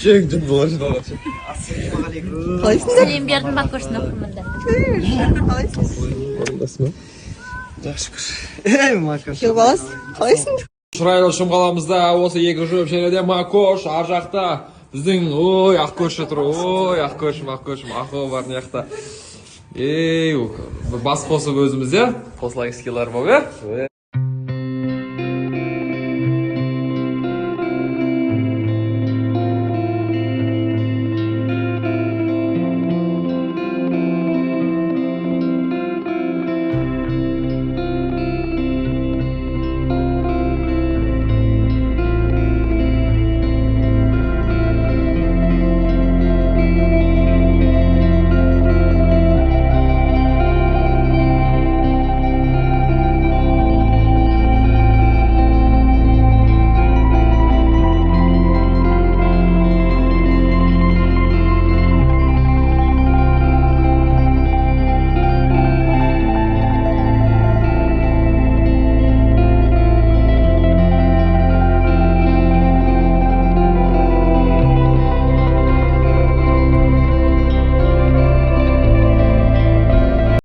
Чек болар. Қалайсың? Сәлем бердім Макошын оқымында. Орындасың ба? Жақсы шүкір. Макош. Кел балас, қалайсың? Шырайлы шымғаламызда осы екі жұп шенеде Макош, ар жақта біздің, ой, ақкөш жатыр, ой, ақкөшім, ақы бар не жақта. Бас қосып өзімізде, қосылайыңыз келер ма,